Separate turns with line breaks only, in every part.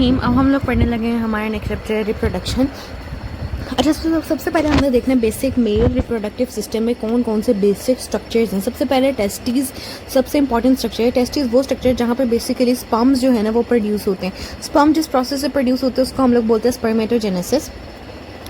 रहीम। अब हम लोग पढ़ने लगे हैं हमारे नेक्स्ट चैप्टर रिप्रोडक्शन। अच्छा, सबसे पहले हमने देखना है बेसिक मेल रिप्रोडक्टिव सिस्टम में कौन कौन से बेसिक स्ट्रक्चर्स हैं। सबसे पहले टेस्टिस सबसे इंपॉर्टेंट स्ट्रक्चर है। टेस्टिस वो स्ट्रक्चर जहाँ पर बेसिकली स्पर्म्स जो है ना वो प्रोड्यूस होते हैं। स्पर्म जिस प्रोसेस से प्रोड्यूस होते हैं उसको हम लोग बोलते हैं स्पर्मेटोजेनेसिस।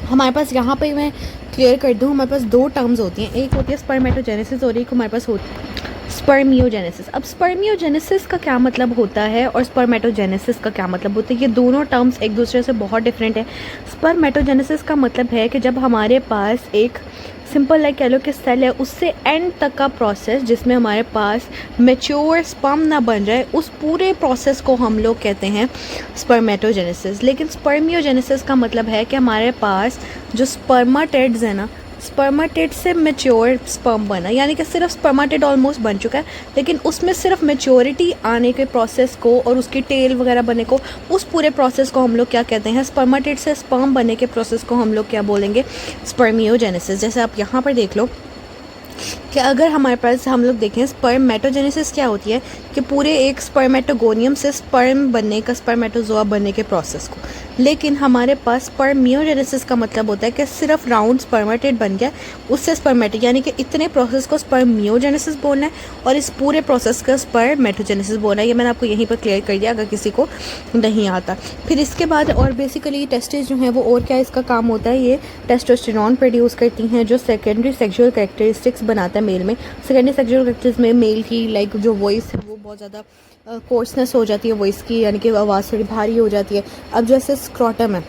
हमारे पास यहाँ पे मैं क्लियर कर दूँ, हमारे पास दो टर्म्स होती हैं, एक होती है स्पर्मेटोजेनेसिस और एक हमारे पास होती है स्पर्मियोजेनेसिस। अब स्पर्मियोजेनेसिस का क्या मतलब होता है और स्पर्मेटोजेनेसिस का क्या मतलब होता है, ये दोनों टर्म्स एक दूसरे से बहुत डिफरेंट है। स्पर्मेटोजेनेसिस का मतलब है कि जब हमारे पास एक सिंपल लाइक कह लो कि सेल है, उससे एंड तक का प्रोसेस जिसमें हमारे पास मेच्योर स्पर्म ना बन जाए, उस पूरे प्रोसेस को हम लोग कहते हैं स्पर्मेटोजेनेसिस। लेकिन स्पर्मियोजेनेसिस का मतलब है कि हमारे पास जो स्पर्माटिड्स है ना, स्पर्माटिड से मेच्योर स्पर्म बना, यानी कि सिर्फ स्पर्माटिड ऑलमोस्ट बन चुका है, लेकिन उसमें सिर्फ मेच्योरिटी आने के प्रोसेस को और उसकी टेल वगैरह बने को, उस पूरे प्रोसेस को हम लोग क्या कहते हैं, स्पर्माटिड से स्पर्म बनने के प्रोसेस को हम लोग क्या बोलेंगे, स्पर्मियोजेनेसिस। जैसे आप यहाँ पर देख लो कि अगर हमारे पास हम लोग देखें स्पर्मेटोजेनेसिस क्या होती है कि पूरे एक स्पर्मेटोगोनियम से स्पर्म बनने का, स्पर्मेटोजोआ बनने के प्रोसेस को। लेकिन हमारे पास स्पर्मियोजेनेसिस का मतलब होता है कि सिर्फ राउंड स्पर्मेटिड बन गया, उससे स्पर्मेटिड, यानी कि इतने प्रोसेस को स्पर्मियोजेनेसिस बोलना है और इस पूरे प्रोसेस का स्पर्मेटोजेनेसिस बोलना है। ये मैंने आपको यहीं पर क्लियर कर दिया अगर किसी को नहीं आता। फिर इसके बाद और बेसिकली टेस्टिस जो हैं वो और क्या इसका काम होता है, ये टेस्टोस्टेरोन प्रोड्यूस करती हैं जो सेकेंडरी सेक्सुअल कैरेक्टरिस्टिक्स बनाता है मेल में। सेकेंडरी सेक्सुअल कैरेक्टरिस्टिक्स में मेल की लाइक जो वॉइस है वो बहुत ज़्यादा कोर्सनेस हो जाती है वॉइस की, यानी कि आवाज़ थोड़ी भारी हो जाती है। अब जैसे स्क्रोटम है,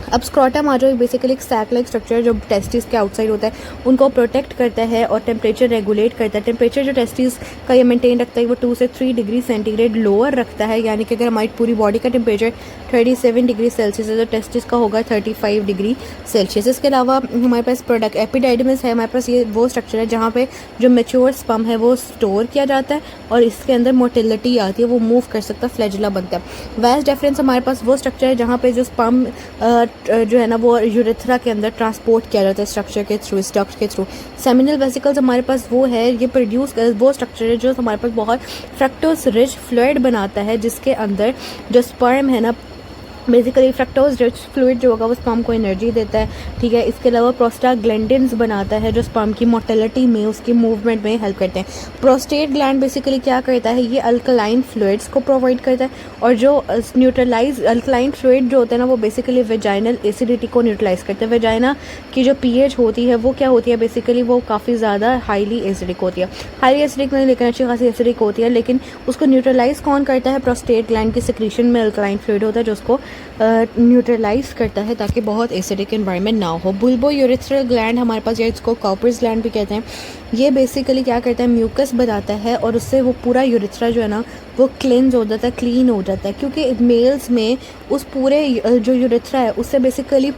अब स्क्रोटम आ जाओ, बेसिकली एक सैक लाइक स्ट्रक्चर जो टेस्टिस के आउटसाइड होता है उनको प्रोटेक्ट करता है और टेम्परेचर रेगुलेट करता है। टेम्परेचर जो टेस्टिस का ये मेंटेन रखता है वो 2 से 3 डिग्री सेंटीग्रेड लोअर रखता है, यानी कि अगर हमारी पूरी बॉडी का टेम्परेचर 37 डिग्री सेल्सियस है तो टेस्टिस का होगा 35 डिग्री सेल्सियस। इसके अलावा हमारे पास प्रोडक्ट एपिडाइडमिस है, हमारे पास ये वो स्ट्रक्चर है जहाँ पे जो मेच्योर स्पर्म है वो स्टोर किया जाता है और इसके अंदर मोटिलिटी आती है, वो मूव कर सकता है, फ्लैजुला बनता है। वास डिफरेंस हमारे पास वो स्ट्रक्चर है जहाँ पे जो स्पर्म जो है ना वो यूरेथ्रा के अंदर ट्रांसपोर्ट किया जाता है स्ट्रक्चर के थ्रू, स्टक्स के थ्रू। सेमिनल वेसिकल्स हमारे पास वो है, ये प्रोड्यूस वो स्ट्रक्चर है जो हमारे पास बहुत फ्रक्टोज रिच फ्लूइड बनाता है, जिसके अंदर जो स्पर्म है ना, बेसिकली फ्रक्टोज रिच फ्लूइड जो होगा वो स्पर्म को एनर्जी देता है, ठीक है। इसके अलावा प्रोस्टाग्लैंडिन्स बनाता है जो स्पर्म की मोटिलिटी में, उसकी मूवमेंट में हेल्प करते हैं। प्रोस्टेट ग्लैंड बेसिकली क्या करता है, ये अल्कलाइन फ्लूइड्स को प्रोवाइड करता है और जो न्यूट्रलाइज अल्कलाइन फ्लूइड जो होते हैं ना वो बेसिकली वेजाइनल एसिडिटी को न्यूट्रलाइज करते हैं। वेजाइना की जो पीएच होती है वो क्या होती है, बेसिकली वो काफ़ी ज़्यादा हाईली एसिडिक होती है। हाईली एसिडिक नहीं लेकिन अच्छी खासी एसिडिक होती है, लेकिन उसको न्यूट्रलाइज कौन करता है, प्रोस्टेट ग्लैंड की सिक्रीशन में अल्कलाइन फ्लूइड होता है जो उसको न्यूट्रलाइज करता है ताकि बहुत एसिडिक एनवायरनमेंट ना हो। बुल्बो यूरेथ्रल ग्लैंड हमारे पास, या इसको कॉपर्स ग्लैंड भी कहते हैं, ये बेसिकली क्या करता है, म्यूकस बनाता है और उससे वो पूरा यूरेथ्रा जो है ना वो क्लींस हो जाता है, क्लीन हो जाता है, क्योंकि मेल्स में उस पूरे जो यूरेथ्रा है उससे बेसिकली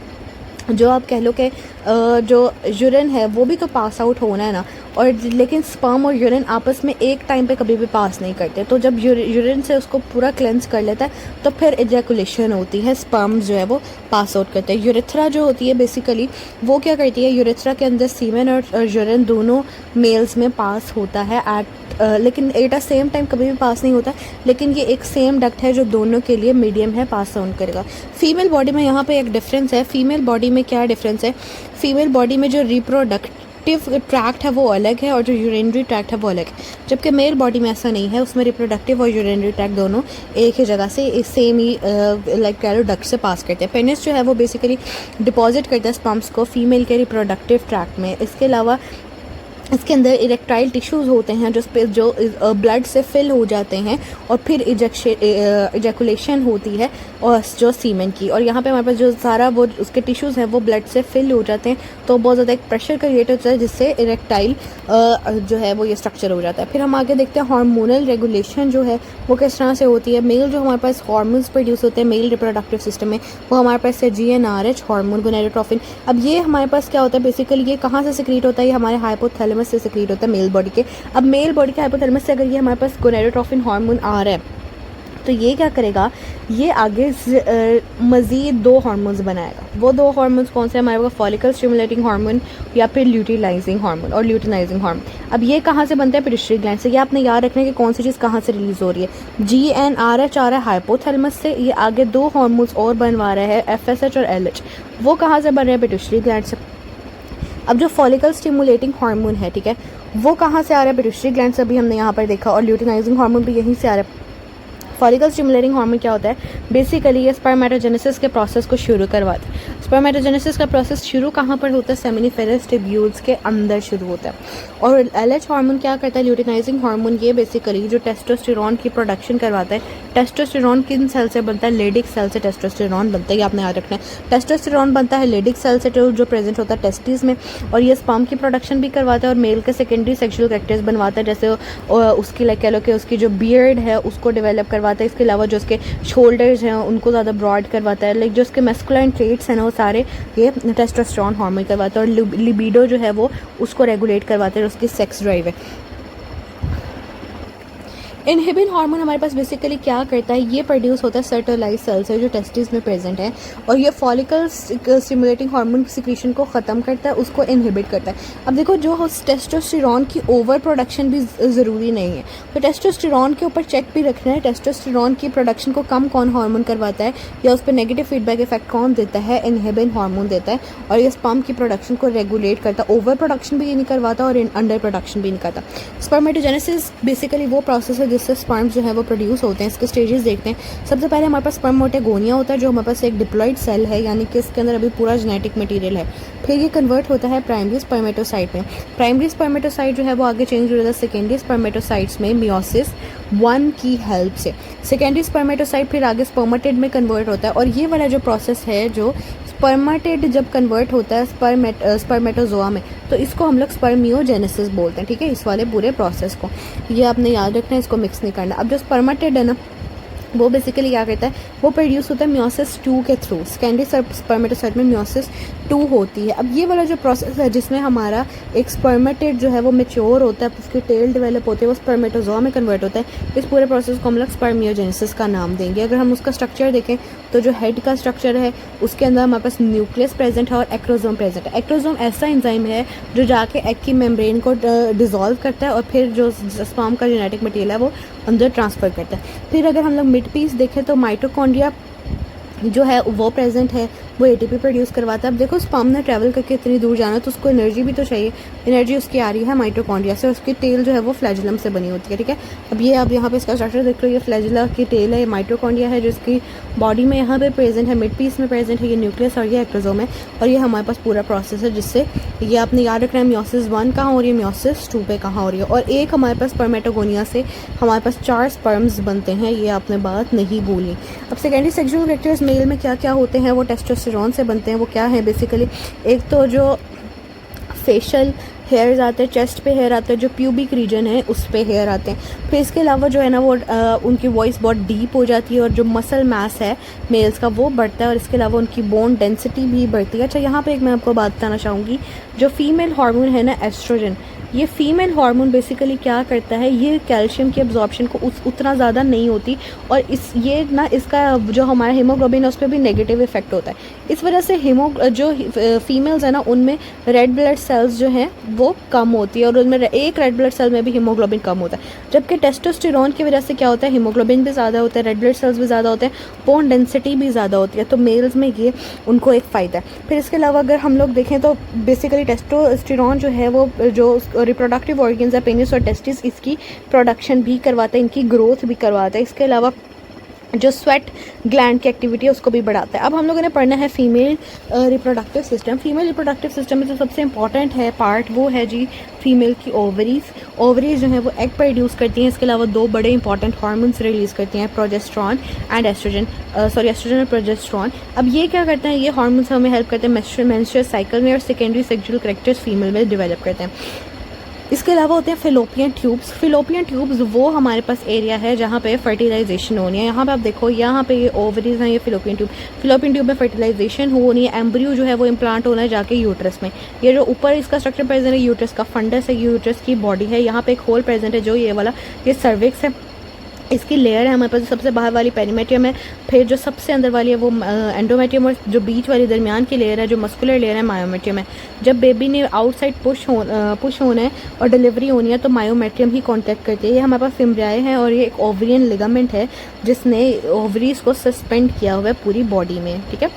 जो आप कह लो कि जो यूरिन है वो भी तो पास आउट होना है ना, और लेकिन स्पर्म और यूरिन आपस में एक टाइम पे कभी भी पास नहीं करते। तो जब यूरिन से उसको पूरा क्लेंस कर लेता है तो फिर एजैकुलेशन होती है, स्पर्म जो है वो पास आउट करते हैं। यूरेथ्रा जो होती है बेसिकली वो क्या करती है, यूरेथ्रा के अंदर सीमेन और यूरिन दोनों मेल्स में पास होता है लेकिन एट अ सेम टाइम कभी भी पास नहीं होता, लेकिन ये एक सेम डक्ट है जो दोनों के लिए मीडियम है, पास ऑन करेगा। फीमेल बॉडी में यहाँ पे एक डिफरेंस है। फीमेल बॉडी में क्या डिफरेंस है, फीमेल बॉडी में जो रिप्रोडक्टिव ट्रैक्ट है वो अलग है और जो यूरिनरी ट्रैक्ट है वो अलग है, जबकि मेल बॉडी में ऐसा नहीं है, उसमें रिप्रोडक्टिव और यूरिनरी ट्रैक्ट दोनों एक ही जगह से सेम ही लाइक कह लो डक्ट से पास करते हैं। पेनिस जो है वो बेसिकली डिपॉजिट करता है स्पर्म्स को फीमेल के रिप्रोडक्टिव ट्रैक्ट में। इसके अलावा इसके अंदर इरेक्टाइल टिश्यूज़ होते हैं जो ब्लड से फिल हो जाते हैं और फिर इजैकुलेशन होती है और जो सीमेन की, और यहाँ पे हमारे पास जो सारा वो उसके टिश्यूज़ हैं वो ब्लड से फिल हो जाते हैं, तो बहुत ज़्यादा एक प्रेशर क्रिएट होता है जिससे इरेक्टाइल जो है वो ये स्ट्रक्चर हो जाता है। फिर हम आगे देखते हैं हार्मोनल रेगुलेशन जो है वो किस तरह से होती है। मेल जो हमारे पास हार्मोन्स प्रोड्यूस होते हैं मेल रिप्रोडक्टिव सिस्टम में, वो हमारे पास है GnRH हार्मोन, गोनेडोट्रोफिन। अब ये हमारे पास क्या होता है, बेसिकली ये कहाँ से सिक्रीट होता है, ये हमारे हाइपोथैलेमस से सिक्रीट होता है मेल बॉडी के। अब मेल बॉडी के हाइपोथैलेमस से अगर ये हमारे पास गोनेडोट्रोफिन हार्मोन आ रहा है तो ये क्या करेगा, ये आगे मज़ीद 2 हार्मोन्स बनाएगा। वो 2 हार्मोन्स कौन से हमारे पास, फॉलिकल स्टिमुलेटिंग हार्मोन या फिर ल्यूटिलाइजिंग हार्मोन और ल्यूटिनाइजिंग हार्मोन। अब ये कहाँ से बनता है, पिट्यूटरी ग्लैंड से। ये आपने याद रखना है कि कौन सी चीज़ कहाँ से रिलीज़ हो रही है। GnRH आ रहा है हाइपोथैलेमस से, ये आगे 2 हार्मोन्स और बनवा रहा है FSH और LH। वो कहाँ से बन रहे हैं, पिट्यूटरी ग्लैंड से। अब जो फॉलिकल स्टिमुलेटिंग हार्मोन है, ठीक है, वो कहाँ से आ रहा है, पिट्यूटरी ग्लैंड से, अभी हमने यहाँ पर देखा। और ल्यूटिनाइजिंग हार्मोन भी यहीं से आ रहा है। फॉलिकल स्टिमुलेटिंग हार्मोन क्या होता है, बेसिकली ये स्पर्मेटोजेनेसिस के प्रोसेस को शुरू करवाता है। स्पर्मेटोजेनेसिस का प्रोसेस शुरू कहाँ पर होता है, सेमिनिफेरस ट्यूब्यूल्स के अंदर शुरू होता है। और LH हार्मोन क्या करता है, ल्यूटिनाइजिंग हार्मोन, ये बेसिकली जो टेस्टोस्टेरोन की प्रोडक्शन करवाता है। टेस्टोस्टेरोन किन सेल से बनता है, लेडिक सेल से टेस्टोस्टेरोन बनता है, ये आपने याद रखना है। टेस्टोस्टेरोन बनता है लेडिक सेल से, जो प्रेजेंट होता है टेस्टिस में, और ये स्पर्म की प्रोडक्शन भी करवाता है और मेल के सेकेंडरी सेक्सुअल कैरेक्टर्स बनवाता है, जैसे उसकी लाइक कह लो कि उसकी जो बियर्ड है उसको डेवलप करवाता है। इसके अलावा जो उसके शोल्डर्स हैं उनको ज़्यादा ब्रॉड करवाता है। लाइक जो उसके मैस्कुलाइन ट्रेट्स हैं ना, वो सारे ये टेस्टोस्टेरोन हार्मोन करवाता है। और लिबिडो जो है वो उसको रेगुलेट करवाता है, उसकी सेक्स ड्राइव है। इनहिबिन हार्मोन हमारे पास बेसिकली क्या करता है, ये प्रोड्यूस होता है सर्टोलाइज सेल से जो टेस्टिस में प्रेजेंट है, और ये फॉलिकल स्टिमुलेटिंग हार्मोन सिक्रीशन को ख़त्म करता है, उसको इनहिबिट करता है। अब देखो, जो टेस्टोस्टेरोन की ओवर प्रोडक्शन भी ज़रूरी नहीं है, तो टेस्टोस्टेरोन के ऊपर चेक भी रखना है। टेस्टोस्टेरोन की प्रोडक्शन को कम कौन हार्मोन करवाता है, या उस पर नेगेटिव फीडबैक इफेक्ट कौन देता है, इनहिबिन हार्मोन देता है। और ये स्पर्म की प्रोडक्शन को रेगुलेट करता है। ओवर प्रोडक्शन भी ये नहीं करवाता और अंडर प्रोडक्शन भी नहीं करता। स्पर्मेटोजेनेसिस बेसिकली वो प्रोसेस है जिससे स्पर्म जो है वो प्रोड्यूस होते हैं। इसके स्टेजेस देखते हैं। सबसे पहले हमारे पास स्पर्मेटोगोनिया होता है, जो हमारे पास एक डिप्लॉइड सेल है, यानी कि इसके अंदर अभी पूरा जेनेटिक मटेरियल है। फिर ये कन्वर्ट होता है प्राइमरी स्पर्मेटोसाइट में। प्राइमरी स्पर्मेटोसाइट जो है वो आगे चेंज हो जाता है सेकेंडरी स्पर्मेटोसाइट्स में मियोसिस 1 की हेल्प से। सेकेंडरी स्पर्मेटोसाइट फिर आगे स्पर्मेटिड में कन्वर्ट होता है। और ये वाला जो प्रोसेस है, जो स्पर्मेटिड जब कन्वर्ट होता है स्पर्मेटोजोआ में, तो इसको हम लोग स्पर्मियोजेनेसिस बोलते हैं। ठीक है, इस वाले पूरे प्रोसेस को ये आपने याद रखना है, इसको मिक्स नहीं करना। अब जो स्पर्मेटिड है ना, वो बेसिकली क्या करता है, वो प्रोड्यूस होता है मियोसिस 2 के थ्रू। सेकेंडरी स्पर्मेटोसाइट में मियोसिस 2 होती है। अब ये वाला जो प्रोसेस है जिसमें हमारा एक स्पर्मेटिड जो है वो मेच्योर होता है, उसकी टेल डेवलप होती है, वो स्पर्मेटोजोआ में कन्वर्ट होता है। इस पूरे प्रोसेस को हम लोग स्पर्मियोजेनेसिस का नाम देंगे। अगर हम उसका स्ट्रक्चर देखें तो जो हेड का स्ट्रक्चर है उसके अंदर हमारे पास न्यूक्लियस प्रेजेंट है और एक्रोजोम प्रेजेंट है। एक्रोजोम ऐसा एंजाइम है जो जाके एग की मेम्ब्रेन को डिसॉल्व करता है और फिर जो स्पर्म का जेनेटिक मटेरियल है वो अंदर ट्रांसफ़र करता है। फिर अगर हम लोग मिड पीस देखें तो माइटोकॉन्ड्रिया जो है वो प्रेजेंट है, वो ATP प्रोड्यूस करवाता है। अब देखो, स्पर्म ने ट्रैवल करके इतनी दूर जाना है तो उसको एनर्जी भी तो चाहिए। एनर्जी उसकी आ रही है माइटोकॉन्ड्रिया से, उसकी टेल जो है वो फ्लैजुलम से बनी होती है। ठीक है, अब ये आप यहाँ पे इसका स्ट्रक्चर देख लो, ये फ्लैजुला की टेल है, ये माइटोकॉन्ड्रिया है जिसकी बॉडी में यहाँ पे प्रेजेंट है, मिड पीस में प्रेजेंट है, ये न्यूक्लियस और ये एक्ट्रोजोम है। और ये हमारे पास पूरा प्रोसेस है जिससे ये आपने याद रखना है मियोसिस 1 कहाँ हो रही है, मियोसिस 2 पे कहाँ हो रही है। और एक हमारे पास स्पर्मेटोगोनिया से हमारे पास 4 स्पर्म्स बनते हैं, ये आपने बात नहीं भूली। अब सेकेंडरी सेक्सुअल कैरेक्टर्स मेल में क्या क्या होते हैं, वो टेस्टोस्टेरोन से बनते हैं। वो क्या है बेसिकली, एक तो जो फेशियल हेयर्स आते हैं, चेस्ट पे हेयर आते हैं, जो प्यूबिक रीजन है उस पे हेयर आते हैं। फिर इसके अलावा जो है ना वो उनकी वॉइस बहुत डीप हो जाती है और जो मसल मास है मेल्स का वो बढ़ता है, और इसके अलावा उनकी बोन डेंसिटी भी बढ़ती है। अच्छा, यहाँ पे एक मैं आपको बात बताना चाहूँगी, जो फीमेल हार्मोन है ना एस्ट्रोजन, ये फीमेल हार्मोन बेसिकली क्या करता है, ये कैल्शियम की एब्जॉर्प्शन को उतना ज़्यादा नहीं होती, और ये ना इसका जो हमारा हीमोग्लोबिन है उस पर भी नेगेटिव इफेक्ट होता है। इस वजह से जो फीमेल्स है ना उनमें रेड ब्लड सेल्स जो हैं वो कम होती है, और उनमें एक रेड ब्लड सेल में भी हीमोग्लोबिन कम होता है। जबकि टेस्टोस्टेरोन की वजह से क्या होता है, हीमोग्लोबिन भी ज़्यादा होता है, रेड ब्लड सेल्स भी ज़्यादा होते हैं, बोन डेंसिटी भी ज़्यादा होती है। तो मेल्स में ये उनको एक फ़ायदा है। फिर इसके अलावा अगर हम लोग देखें तो बेसिकली टेस्टोस्टेरोन जो है वो जो रिप्रोडक्टिव ऑर्गन्स है, पेनिस और टेस्टिस, इसकी प्रोडक्शन भी करवाता है, इनकी ग्रोथ भी करवाता है। इसके अलावा जो स्वेट ग्लैंड की एक्टिविटी है उसको भी बढ़ाता है। अब हम लोगों ने पढ़ना है female reproductive system. Female reproductive system में जो सबसे इंपॉर्टेंट है पार्ट वो है जी फीमेल की ओवरीज। ओवरीज जो है वो एग प्रोड्यूस करती हैं। इसके अलावा 2 बड़े इंपॉर्टेंट हार्मोन्स रिलीज़ करती हैं, प्रोजेस्टेरॉन एंड एस्ट्रोजन, एस्ट्रोजन और प्रोजेस्टेरॉन। अब ये क्या करते हैं, ये हार्मोन्स हमें हेल्प करते हैं मेंस्ट्रुअल साइकिल में, और सेकेंडरी सेक्सुअल कैरेक्टर्स फीमेल में डेवलप करते हैं। इसके अलावा होते हैं फेलोपियन ट्यूब्स। फेलोपियन ट्यूब्स वो हमारे पास एरिया है जहाँ पे फर्टिलाइजेशन होनी है। यहाँ पे आप देखो, यहाँ पे ये ओवरीज हैं, ये फेलोपियन ट्यूब में फर्टिलाइजेशन होनी है। एम्ब्रियो जो है वो इम्प्लांट होना है जाके यूट्रस में। ये जो ऊपर इसका स्ट्रक्चर प्रेजेंट है यूट्रस का फंडस है, यूट्रस की बॉडी है, यहाँ पे एक होल प्रेजेंट है जो ये वाला, ये सर्विक्स है। इसकी लेयर है हमारे पास, सबसे बाहर वाली पेरीमेट्रियम है, फिर जो सबसे अंदर वाली है वो एंडोमेट्रियम, और जो बीच वाली दरमियान की लेयर है जो मस्कुलर लेयर है मायोमेट्रियम है। जब बेबी ने आउटसाइड पुश होना है और डिलीवरी होनी है तो मायोमेट्रियम ही कॉन्टैक्ट करती है। ये हमारे पास फिम्ब्रियाई है और ये एक ओवरियन लिगामेंट है जिसने ओवरीज को सस्पेंड किया हुआ है पूरी बॉडी में, ठीक है,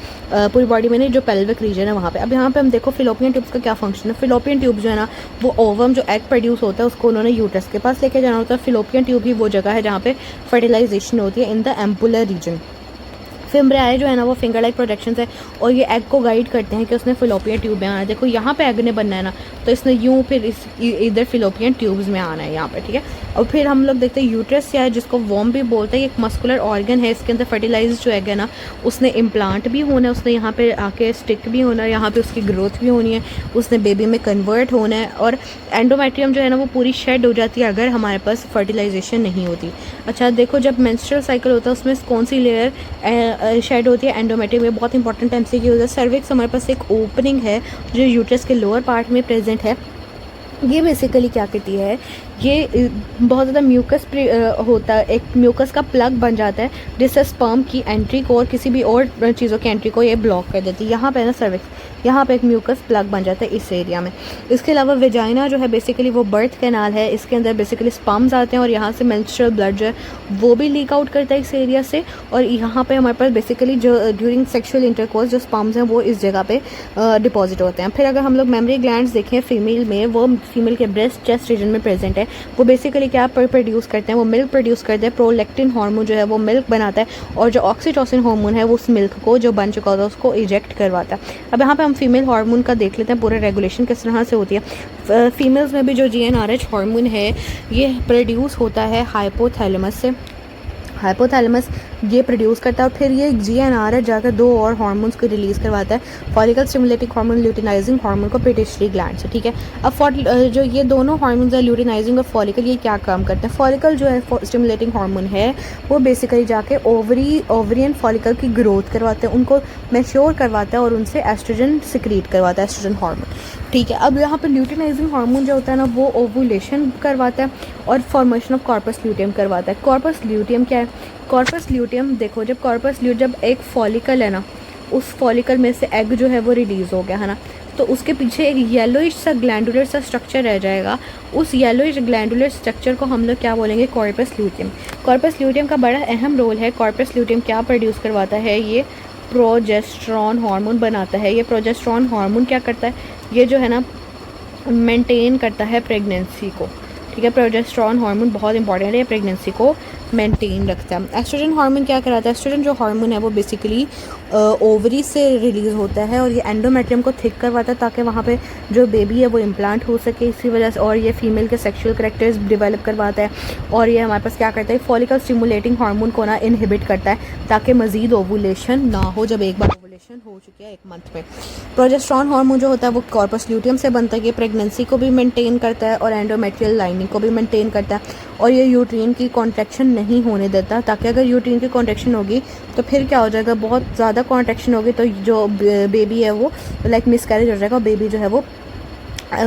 पूरी बॉडी में नहीं, जो पेल्विक रीजन है वहाँ पे। अब यहाँ पे हम देखो फिलोपियन ट्यूब्स का क्या फंक्शन है। फिलोपियन ट्यूब जो है ना वो ओवम जो एग प्रोड्यूस होता है उसको उन्होंने यूट्रस के पास लेके जाना होता है। फिलोपियन ट्यूब ही वो जगह है जहाँ पे फर्टिलाइजेशन होती है इन द एम्पुलर रीजन। फिम्ब्रियाई जो है ना वो फिंगर लाइक प्रोजेक्शंस है और ये एग को गाइड करते हैं कि उसने फिलोपियन ट्यूब में आना है। देखो यहाँ पे एग ने बनना है ना तो इसने यूं फिर इधर फिलोपियन ट्यूब्स में आना है यहाँ पे, ठीक है। और फिर हम लोग देखते हैं यूट्रस या जिसको वॉर्म भी बोलते हैं, एक मस्कुलर ऑर्गन है, इसके अंदर फर्टिलाइज जो एग है ना उसने इम्प्लांट भी होना है, उसने यहाँ पे आके स्टिक भी होना है, यहाँ पे उसकी ग्रोथ भी होनी है, उसने बेबी में कन्वर्ट होना है। और एंडोमेट्रियम जो है ना वो पूरी शेड हो जाती है अगर हमारे पास फर्टिलाइजेशन नहीं होती। अच्छा देखो जब मेंस्ट्रुअल साइकिल होता है उसमें कौन सी लेयर शेड होती है, एंडोमेट्रियम में। बहुत इंपॉर्टेंट एमसीक्यू है। सर्विक्स हमारे पास एक ओपनिंग है जो यूट्रस के लोअर पार्ट में प्रेजेंट है। ये बेसिकली क्या करती है, ये बहुत ज़्यादा म्यूकस होता है, एक म्यूकस का प्लग बन जाता है जिससे स्पर्म की एंट्री को और किसी भी और चीज़ों की एंट्री को ये ब्लॉक कर देती है। यहाँ पे ना सर्विक्स, यहाँ पे एक म्यूकस प्लग बन जाता है इस एरिया में। इसके अलावा वेजाइना जो है बेसिकली वो बर्थ कैनाल है, इसके अंदर बेसिकली स्पर्म्स आते हैं और यहाँ से मेंस्ट्रुअल ब्लड जो है वो भी लीक आउट करता है इस एरिया से। और यहाँ पे हमारे पास बेसिकली जो ड्यूरिंग सेक्शुअल इंटरकोर्स जो स्पर्म्स हैं वो इस जगह पे डिपॉजिट होते हैं। फिर अगर हम लोग मेमरी ग्लैंड्स देखें फीमेल में, वो फीमेल के ब्रेस्ट चेस्ट रीजन में प्रेजेंट है। वो बेसिकली क्या प्रोड्यूस करते हैं, वो मिल्क प्रोड्यूस करते हैं। प्रोलैक्टिन हार्मोन जो है वो मिल्क बनाता है और जो ऑक्सीटोसिन हार्मोन है वो उस मिल्क को जो बन चुका होता है उसको इजेक्ट करवाता है। अब यहाँ पे हम फीमेल हार्मोन का देख लेते हैं पूरा रेगुलेशन किस तरह से होती है। फीमेल्स में भी जो GnRH हार्मोन है ये प्रोड्यूस होता है हाइपोथैलेमस से। हाइपोथैलेमस ये प्रोड्यूस करता है और फिर ये GnRH जाकर दो और हार्मोन्स को रिलीज़ करवाता है, follicle stimulating hormone, luteinizing hormone को पिट्यूटरी ग्लैंड से, ठीक है। अब जो ये दोनों हार्मोन्स है ल्यूटिनाइजिंग और फॉलिकल, ये क्या काम करते हैं। फॉलिकल जो है स्टिमुलेटिंग हार्मोन है वो बेसिकली जाके ओवरियन फॉलिकल की ग्रोथ करवाते हैं, उनको मैच्योर करवाता है और उनसे एस्ट्रोजन सिक्रीट करवाता है, एस्ट्रोजन हार्मोन, ठीक है। अब यहाँ पर ल्यूटिनाइजिंग हार्मोन जो होता है ना वो ओवुलेशन करवाता है और फॉर्मेशन ऑफ कॉर्पस ल्यूटियम करवाता है। कॉर्पस ल्यूटियम क्या है, कॉर्पस ल्यूटियम देखो जब एक फॉलिकल है ना उस फॉलिकल में से एग जो है वो रिलीज़ हो गया है ना तो उसके पीछे एक येलोइश सा ग्लैंडुलर सा स्ट्रक्चर रह जाएगा। उस येलोइश ग्लैंडुलर स्ट्रक्चर को हम लोग क्या बोलेंगे, कॉर्पस ल्यूटियम। कॉर्पस ल्यूटियम का बड़ा अहम रोल है। कॉर्पस ल्यूटियम क्या प्रोड्यूस करवाता है, ये प्रोजेस्टेरॉन हार्मोन बनाता है। ये प्रोजेस्टेरॉन हार्मोन क्या करता है, ये जो है ना मेंटेन करता है प्रेगनेंसी को, ठीक है। प्रोजेस्टेरॉन हार्मोन बहुत इंपॉर्टेंट है, प्रेगनेंसी को मेंटेन रखता है। एस्ट्रोजन हार्मोन क्या कराता है, एस्ट्रोजन जो हार्मोन है वो बेसिकली ओवरी से रिलीज़ होता है और ये एंडोमेट्रियम को थिक करवाता है ताकि वहाँ पे जो बेबी है वो इम्प्लांट हो सके इसी वजह से। और ये फीमेल के सेक्सुअल करैक्टर्स डेवलप करवाता है और ये हमारे पास क्या करता है, फॉलिकल स्टिमुलेटिंग हार्मोन को ना इनहिबिट करता है ताकि मजीद ओवुलेशन ना हो जब एक बार ओवुलेशन हो चुकी है 1 मंथ में। प्रोजेस्टेरॉन हार्मोन जो होता है वो कॉर्पस ल्यूटियम से बनता है, ये प्रेगनेंसी को भी मेंटेन करता है और एंडोमेट्रियल लाइनिंग को भी मेंटेन करता है और ये यूट्रीन की कॉन्ट्रैक्शन नहीं होने देता, ताकि अगर यूट्रीन की कॉन्ट्रैक्शन होगी तो फिर क्या हो जाएगा, बहुत ज़्यादा कॉन्ट्रैक्शन होगी तो जो बेबी है वो लाइक मिसकैरेज हो जाएगा, बेबी जो है वो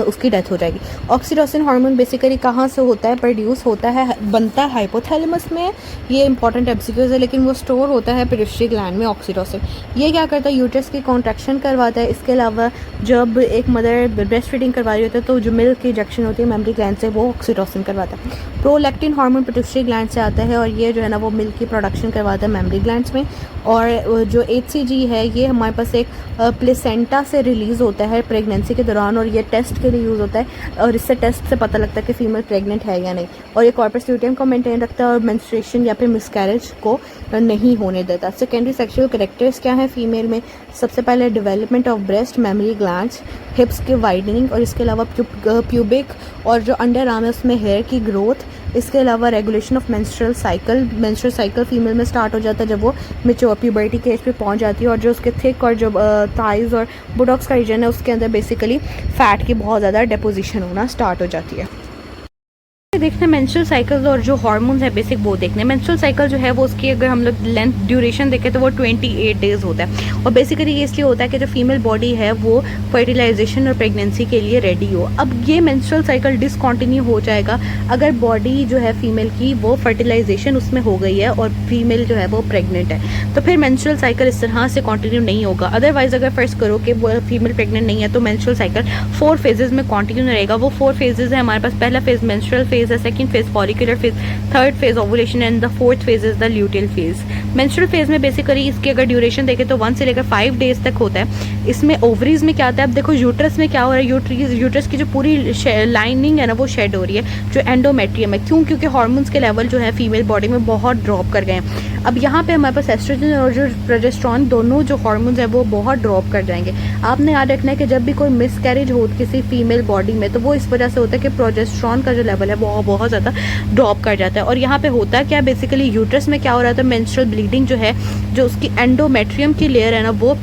उसकी डेथ हो जाएगी। ऑक्सीटोसिन हार्मोन बेसिकली कहाँ से होता है, प्रोड्यूस होता है, बनता है हाइपोथैलेमस में। ये इंपॉर्टेंट एमसीक्यूज है लेकिन वो स्टोर होता है पिट्यूटरी ग्लैंड में ऑक्सीटोसिन। ये क्या करता है, यूट्रस की कॉन्ट्रैक्शन करवाता है। इसके अलावा जब एक मदर ब्रेस्ट फीडिंग करवा रही होती है तो जो मिल्क की इंजेक्शन होती है मेमरी ग्लैंड से वो ऑक्सीटोसिन करवाता है। प्रोलैक्टिन हार्मोन पिट्यूटरी ग्लैंड से आता है और ये जो है ना वो मिल्क की प्रोडक्शन करवाता है मेमरी ग्लैंड्स में। और जो HCG है ये हमारे पास एक प्लेसेंटा से रिलीज़ होता है प्रेगनेंसी के दौरान और ये टेस्ट के लिए यूज़ होता है और इससे टेस्ट से पता लगता है कि फीमेल प्रेग्नेंट है या नहीं। और ये कॉर्पस ल्यूटियम को मेंटेन रखता है और मेंस्ट्रुएशन या फिर मिसकैरेज को नहीं होने देता। सेकेंडरी सेक्सुअल कैरेक्टर्स क्या है फीमेल में, सबसे पहले development of breast, mammary glands, हिप्स की वाइडनिंग और इसके अलावा प्यूबिक और जो अंडर आर्म है उसमें हेयर की ग्रोथ। इसके अलावा regulation of menstrual cycle female में स्टार्ट हो जाता है जब वो मेच्योर प्यूबर्टी के एज पे पहुंच जाती है और जो उसके थिक और जो थाइज और बुटॉक्स का रीजन है उसके अंदर बेसिकली फैट की बहुत ज़्यादा डिपोजिशन होना स्टार्ट हो जाती है। देखना मेंस्ट्रुअल साइकिल और जो हार्मोन्स है बेसिक वो देखने। मेंस्ट्रुअल साइकिल जो है वो उसकी अगर हम लोग लेंथ ड्यूरेशन देखें तो वो 28 डेज होता है और बेसिकली ये इसलिए होता है कि जो फीमेल बॉडी है वो फर्टिलाइजेशन और प्रेगनेंसी के लिए रेडी हो। अब ये मेंस्ट्रुअल साइकिल डिसकंटिन्यू हो जाएगा अगर बॉडी जो है फीमेल की वो फर्टिलाइजेशन उसमें हो गई है और फीमेल जो है वो प्रेग्नेंट है, तो फिर मेंस्ट्रुअल साइकिल इस तरह से कंटिन्यू नहीं होगा। अदरवाइज अगर फर्स्ट करो कि वो फीमेल प्रेग्नेंट नहीं है तो मेंस्ट्रुअल साइकिल 4 फेजेस में कंटिन्यू रहेगा। वो 4 फेजेस है हमारे पास। पहला फेज मेंस्ट्रुअल फेज है, second phase follicular phase, third phase ovulation and the fourth phase is the luteal phase. Menstrual phase में बेसिकली इसकी अगर ड्यूरेशन देखें तो 1 से लेकर 5 डेज तक होता है। इसमें ओवरीज में क्या आता है, अब देखो यूट्रस में क्या हो रहा है, यूट्रस की जो पूरी लाइनिंग है ना वो शेड हो रही है, जो एंडोमेट्रियम है। क्यों? क्योंकि हार्मोन्स के लेवल जो है फीमेल बॉडी में बहुत ड्रॉप कर गए हैं। अब यहाँ पे हमारे पास एस्ट्रोजन और जो प्रोजेस्टेरोन दोनों जो हार्मोन्स है वो बहुत ड्रॉप कर जाएंगे। आपने याद रखना है कि जब भी कोई मिसकैरेज हो किसी फीमेल बॉडी में तो वो इस वजह से होता है कि प्रोजेस्टेरोन का जो लेवल है वो बहुत ज़्यादा ड्रॉप कर जाता है। और यहाँ पे होता क्या बेसिकली यूट्रस में क्या हो रहा था, मेंस्ट्रुअल ब्लीडिंग जो है, जो उसकी एंडोमेट्रियम की लेयर है ना वो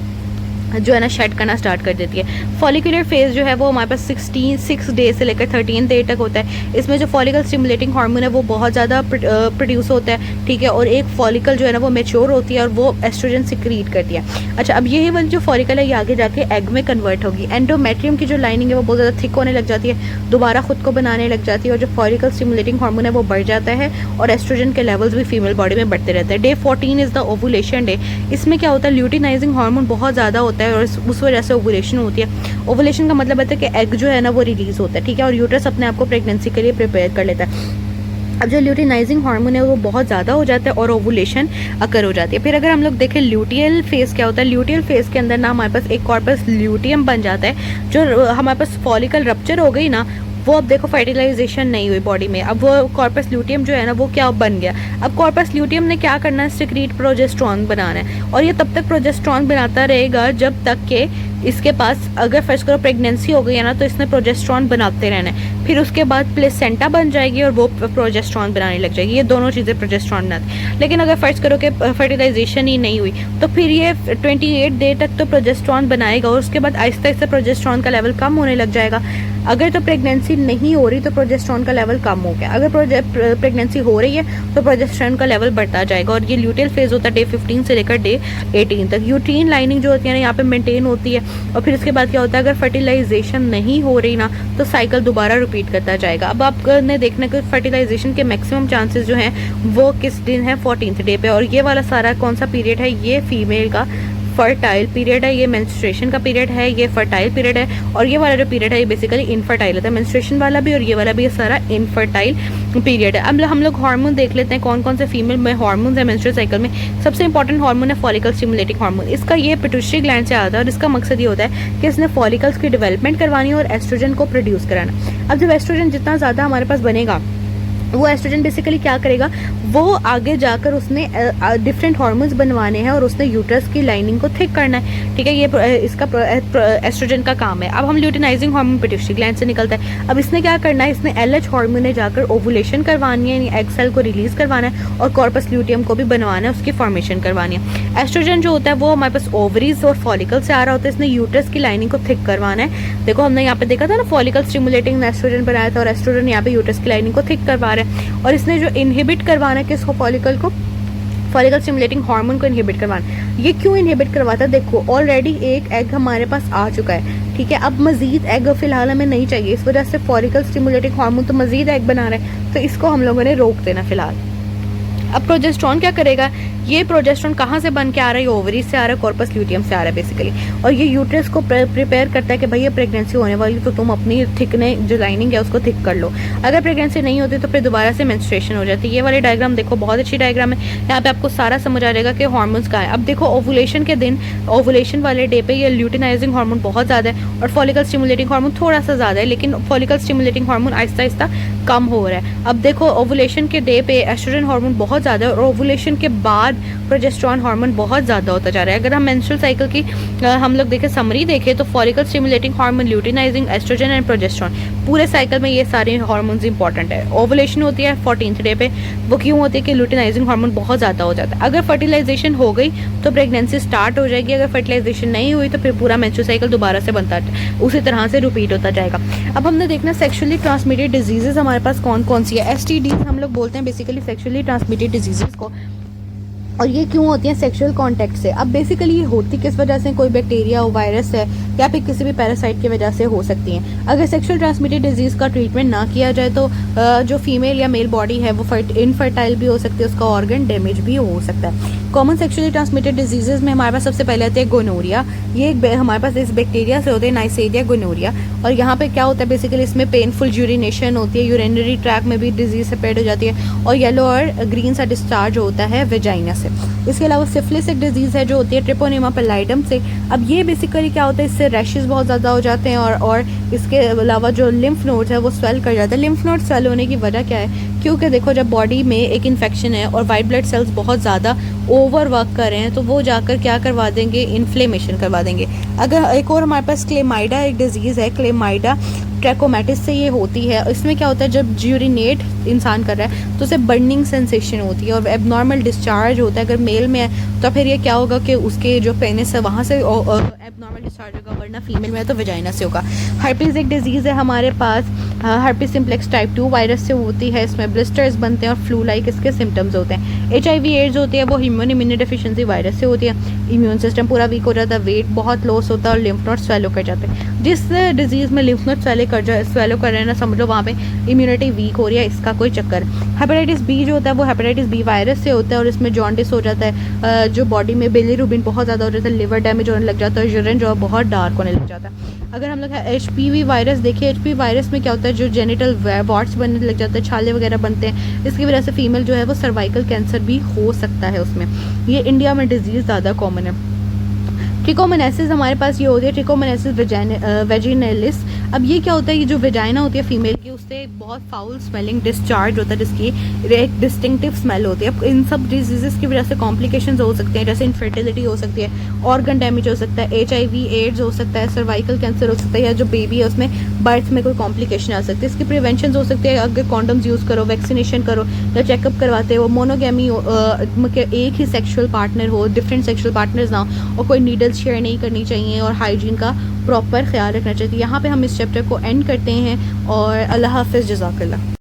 जो है ना शेड करना स्टार्ट कर देती है। फॉलिकुलर फेज जो है वो हमारे पास 6 डे से लेकर 13 डे तक होता है। इसमें जो फॉलिकल स्टिमुलेटिंग हार्मोन है वो बहुत ज़्यादा प्रोड्यूस होता है, ठीक है। और एक फॉलिकल जो है ना वो मैच्योर होती है और वो एस्ट्रोजन सिक्रीट करती है। अच्छा, अब यही वाली जो फॉलिकल है ये आगे जाके एग में कन्वर्ट होगी। एंडोमेट्रियम की जो लाइनिंग है वो बहुत ज़्यादा थिक होने लग जाती है, दोबारा खुद को बनाने लग जाती है और जो फॉलिकल स्टिमुलेटिंग हार्मोन है वो बढ़ जाता है और एस्ट्रोजन के लेवल्स भी फीमेल बॉडी में बढ़ते रहते हैं। Day 14 is the ovulation day. इसमें क्या होता है, ल्यूटिनाइजिंग हार्मोन बहुत ज़्यादा होता है और उस वजह से ओवुलेशन होती है। ओवुलेशन का मतलब है कि एग जो है ना वो रिलीज होता है, ठीक है, और यूट्रस अपने आप को प्रेगनेंसी के लिए प्रिपेयर कर लेता है। अब जो ल्यूटिनाइजिंग हार्मोन है वो बहुत ज़्यादा हो जाता है और ओवुलेशन अकर हो जाती है। फिर अगर हम लोग देखें ल्यूटियल फेज क्या होता है, ल्यूटियल फेज के अंदर ना हमारे पास एक कॉर्पस ल्यूटियम बन जाता है। जो हमारे पास फॉलिकल रप्चर हो गई ना वो अब देखो फर्टिलाइजेशन नहीं हुई बॉडी में, अब वो कॉर्पस ल्यूटियम जो है ना वो क्या बन गया। अब कॉर्पस ल्यूटियम ने क्या करना है, सिक्रीट प्रोजेस्टेरोन बनाना है और ये तब तक प्रोजेस्टेरोन बनाता रहेगा जब तक कि इसके पास अगर फर्स्ट करो प्रेगनेंसी हो गई है ना तो इसने प्रोजेस्टेरोन बनाते रहना है। फिर उसके बाद प्लेसेंटा बन जाएगी और वो प्रोजेस्टेरोन बनाने लग जाएगी। ये दोनों चीज़ें प्रोजेस्टेरोन बनाती। लेकिन अगर फर्स्ट करो कि फर्टिलाइजेशन ही नहीं हुई तो फिर ये 28 डे तक तो प्रोजेस्टेरोन बनाएगा और उसके बाद आहिस्ता आहिस्ता प्रोजेस्टेरोन का लेवल कम होने लग जाएगा। अगर तो प्रेगनेंसी नहीं हो रही तो प्रोजेस्टेरोन का लेवल कम हो गया, अगर प्रेगनेंसी हो रही है तो प्रोजेस्टेरोन का लेवल बढ़ता जाएगा। और ये ल्यूटियल फेज होता है डे 15 से लेकर डे 18 तक। यूट्रीन लाइनिंग जो होती है ना यहाँ पे मेंटेन होती है और फिर उसके बाद क्या होता है, अगर फर्टिलाइजेशन नहीं हो रही ना तो साइकिल दोबारा रिपीट करता जाएगा। अब आपने देखना कि फर्टिलाइजेशन के मैक्सिमम चांसेस जो हैं वो किस दिन है, 14th डे पे। और ये वाला सारा कौन सा पीरियड है, ये फीमेल का फर्टाइल पीरियड है, ये मेंस्ट्रुएशन का पीरियड है, ये फर्टाइल पीरियड है। और ये वाला जो पीरियड है ये बेसिकली इनफर्टाइल होता है, मेंस्ट्रुएशन वाला भी और ये वाला भी, ये सारा इनफर्टाइल पीरियड है। अब हम लोग हार्मोन देख लेते हैं कौन कौन से फीमेल में हार्मोन है मेंस्ट्रुअल साइकिल में। सबसे इंपॉर्टेंट हार्मोन है फॉलिकल स्टिमुलेटिंग हार्मोन। इसका ये पिट्यूटरी ग्लैंड से आता है और इसका मकसद ये होता है कि इसने फॉलिकल्स की डेवलपमेंट करवानी है और एस्ट्रोजन को प्रोड्यूस कराना। अब जब एस्ट्रोजन जितना ज़्यादा हमारे पास बनेगा वो एस्ट्रोजन बेसिकली क्या करेगा, वो आगे जाकर उसने डिफरेंट हार्मोन्स बनवाने हैं और उसने यूट्रस की लाइनिंग को थिक करना है, ठीक है। ये इसका एस्ट्रोजन का काम है। अब हम ल्यूटिनाइजिंग हार्मोन पिट्यूटरी ग्लैंड से निकलता है। अब इसने क्या करना है, इसने LH हार्मोन ने जाकर ओवुलेशन करवानी है, यानी एग सेल को रिलीज करवाना है और कॉर्पस ल्यूटियम को भी बनवाना है, उसकी फॉर्मेशन करवानी है। एस्ट्रोजन जो होता है वो हमारे पास ओवरीज और फॉलिकल से आ रहा होता है, इसने यूट्रस की लाइनिंग को थिक करवाना है। देखो हमने यहाँ पे देखा था ना, फॉलिकल स्टिमुलेटिंग एस्ट्रोजन बनाया था और एस्ट्रोजन यहाँ पे यूट्रस की लाइनिंग को थिक करवा रहा है। और इसने जो इनहिबिट करवाना है किसको, फॉलिकल को, फॉलिकल स्टिमुलेटिंग हार्मोन को इनहिबिट करवाना। ये क्यों इनहिबिट करवाता है, देखो ऑलरेडी एक एग हमारे पास आ चुका है, ठीक है। अब मजीद एग फिलहाल हमें नहीं चाहिए, इस वजह से फॉलिकल स्टिमुलेटिंग हार्मोन तो मजीद एग बना रहा है, तो इसको हम लोगों ने रोक देना फिलहाल। अब प्रोजेस्टेरोन क्या करेगा, ये प्रोजेस्टेरोन कहाँ से बन के आ रहा है, ओवरी से आ रहा है, कॉर्पस ल्यूटियम से आ रहा है बेसिकली। और ये यूट्रस को प्रिपेयर करता है कि भाई ये प्रेगनेंसी होने वाली तो तुम अपनी थिकने जो लाइनिंग है उसको थिक कर लो। अगर प्रेगनेंसी नहीं होती तो फिर दोबारा से मेंस्ट्रुएशन हो जाती है। ये वाली डायग्राम देखो, बहुत अच्छी डायग्राम है, यहाँ पे आपको सारा समझ आ जाएगा कि हार्मोन्स कहाँ है। अब देखो ओवुलेशन के दिन, ओवुलेशन वाले डे पे ये ल्यूटिनाइजिंग हार्मोन बहुत ज़्यादा है और फॉलिकल स्टिमुलेटिंग हार्मोन थोड़ा सा ज़्यादा है, लेकिन follicle stimulating hormone Aahista Aahista कम हो रहा है। अब देखो ओवुलेशन के डे पे एस्ट्रोजन हार्मोन बहुत ज़्यादा है और ओवुलेशन के बाद प्रोजेस्टेरोन हार्मोन बहुत ज़्यादा होता जा रहा है। अगर हम मेंस्ट्रुअल साइकिल की हम लोग देखें समरी देखें तो follicle stimulating hormone, luteinizing, estrogen and progesterone पूरे साइकिल में ये सारे हार्मोन्स इंपॉर्टेंट है। ओवुलेशन होती है 14th डे पे, वो क्यों होती है कि लुटिनाइजिंग हार्मोन बहुत ज़्यादा हो जाता है। अगर फर्टिलाइजेशन हो गई तो प्रेगनेंसी स्टार्ट हो जाएगी, अगर फर्टिलाइजेशन नहीं हुई तो फिर पूरा मेंस्ट्रुअल साइकिल दोबारा से बनता उसी तरह से रिपीट होता जाएगा। अब हमने देखना सेक्सुअली ट्रांसमिटेड डिजीजेज हमारे पास कौन कौन सी है। STDs हम लोग बोलते हैं बेसिकली सेक्सुअली ट्रांसमिटेड डिजीजेज को, और ये क्यों होती हैं सेक्सुअल कांटेक्ट से। अब बेसिकली ये होती किस वजह से, कोई बैक्टीरिया हो, वायरस है, या फिर किसी भी पैरासाइट की वजह से हो सकती हैं। अगर सेक्सुअल ट्रांसमिटेड डिजीज़ का ट्रीटमेंट ना किया जाए तो जो फीमेल या मेल बॉडी है वो इनफर्टाइल भी हो सकती है, उसका ऑर्गन डैमेज भी हो सकता है। कॉमन सेक्सुअली ट्रांसमिटेड डिजीजेज में हमारे पास सबसे पहले आते हैं गोनोरिया। ये हमारे पास इस बैक्टीरिया से होते हैं, नाइसेरिया गोनोरिया। और यहाँ पे क्या होता है बेसिकली, इसमें पेनफुल यूरिनेशन होती है, यूरिनरी ट्रैक में भी डिजीज स्प्रेड हो जाती है, और येलो और ग्रीन सा डिस्चार्ज होता है वेजाइना से। इसके अलावा सिफिलिस एक डिजीज़ है जो होती है ट्रिपोनेमा पैलाइडम से। अब ये बेसिकली क्या होता है, इससे रैशेस बहुत ज़्यादा हो जाते हैं, और इसके अलावा जो लिम्फ नोड्स है वो स्वेल कर जाता है। लिम्फ नोड स्वेल होने की वजह क्या है, क्योंकि देखो जब बॉडी में एक इन्फेक्शन है और वाइट ब्लड सेल्स बहुत ज़्यादा ओवर वर्क कर रहे हैं तो वो जाकर क्या करवा देंगे, इन्फ्लेमेशन करवा देंगे। अगर एक और हमारे पास क्लेमाइडा एक डिजीज़ है, क्लेमाइडा ट्रैकोमैटिस से ये होती है। इसमें क्या होता है, जब यूरिनेट इंसान कर रहा है तो उसे बर्निंग सेंसेशन होती है और एबनॉर्मल डिस्चार्ज होता है। अगर मेल में है तो फिर ये क्या होगा कि उसके जो पेनिस है वहाँ से एबनॉर्मल डिस्चार्ज होगा, वरना फीमेल में है तो वेजाइना से होगा। हर्पीज एक डिजीज़ है हमारे पास, हर्पीज सिम्प्लेक्स टाइप 2 वायरस से होती है। इसमें ब्लिस्टर्स बनते हैं और फ्लू लाइक इसके सिम्टम्स होते हैं। HIV एड्स होती है, वो ह्यूमन इम्यूनो डेफिशिएंसी वायरस से होती है। इम्यून सिस्टम पूरा वीक हो जाता है, वेट बहुत लॉस होता है और लिम्फ नोड स्वेलो कर जाते हैं। जिस डिजीज़ में लिम्फ नोड स्वेलो कर रहे हैं ना, समझ लो वहाँ पे इम्यूनिटी वीक हो रही है, इसका कोई चक्कर। हेपेटाइटिस बी जो होता है वो हेपेटाइटिस बी वायरस से होता है और इसमें जॉन्डिस हो जाता है, जो बॉडी में बिलीरुबिन बहुत ज़्यादा हो जाता है, लिवर डैमेज होने लग जाता है, यूरिन जो है बहुत डार्क होने लग जाता है। अगर हम लोग HPV वायरस देखिए, HPV वायरस में क्या होता है, जो जेनिटल वॉर्ट्स बनने लग जाते हैं, छाले वगैरह बनते हैं, इसकी वजह से फीमेल जो है वो सर्वाइकल कैंसर भी हो सकता है उसमें। ये इंडिया में डिजीज़ ज़्यादा कॉमन है। ट्रिकोमोनासिस हमारे पास ये होती है, ट्रिकोमोनासिस वेजिनलिस। अब ये क्या होता है, ये जो वेजाइना होती है फीमेल की, उससे बहुत फाउल स्मेलिंग डिस्चार्ज होता है, जिसकी एक डिस्टिंक्टिव स्मेल होती है। अब इन सब डिजीज़ की वजह से कॉम्प्लिकेशंस हो सकते हैं, जैसे इनफर्टिलिटी हो सकती है, ऑर्गन डैमेज हो सकता है, HIV एड्स हो सकता है, सर्वाइकल कैंसर हो सकता है, या जो बेबी है उसमें बर्थ में कोई कॉम्प्लिकेशन आ सकती है। इसकी प्रिवेंशन हो सकती है अगर कॉन्डम्स यूज़ करो, वैक्सीनेशन करो, या चेकअप करवाते हो, मोनोगैमी एक ही सेक्शुअल पार्टनर हो, डिफरेंट सेक्शुअल पार्टनर्स ना हो, और कोई नीडल्स शेयर नहीं करनी चाहिए, और हाइजीन का प्रॉपर ख्याल रखना चाहिए। यहाँ पे हम इस चैप्टर को एंड करते हैं और अल्लाह हाफ़िज़, जज़ाकल्लाह।